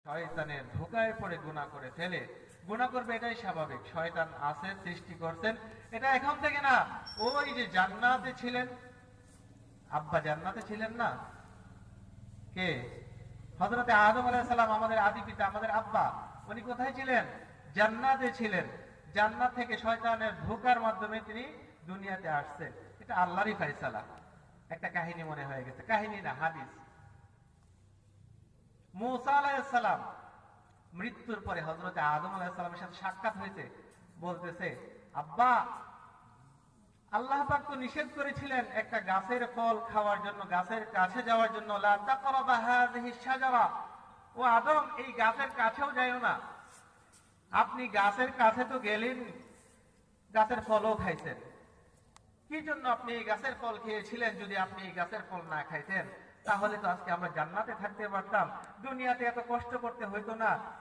শয়তানের ধোকায় পড়ে গুনাহ করে ফেলে। গুনাহ করবে এটাই স্বাভাবিক, শয়তান আছে, সৃষ্টি করছেন। এটা এখন থেকে না, ওই যে জান্নাতে ছিলেন, আব্বা জান্নাতে ছিলেন না, কে? হযরতে আদম আলাইহিস সালাম, আমাদের আদি পিতা, আমাদের আব্বা। উনি কোথায় ছিলেন? জান্নাতে ছিলেন। জান্নাত থেকে শয়তানের ধোঁকার মাধ্যমে তিনি দুনিয়াতে আসছেন। এটা আল্লাহরই ফয়সালা। একটা কাহিনী মনে হয়ে গেছে, কাহিনী না, হাদিস। মূসা আলাইহিস সালাম মৃত্যুর পরে হযরতে আদম আলাইহিস সালামের সাথে সাক্ষাৎ হয়েছে। বলতেছে, আব্বা, আল্লাহ পাক তো নিষেধ করেছিলেন একটা গাছের ফল খাওয়ার জন্য, গাছের কাছে যাওয়ার জন্য, লা তাকরাবা হাযিহিশ শাজারা। ও আদম, এই গাছের কাছেও যাইও না। আপনি গাছের কাছে তো গেলেন, গাছের ফলও খাইছেন। কি জন্য আপনি এই গাছের ফল খেয়েছিলেন? যদি আপনি এই গাছের ফল না খাইতেন, তাহলে তো আজকে আমরা জান্নাতে থাকতে পারতাম, দুনিয়াতে এত কষ্ট করতে হইতো না।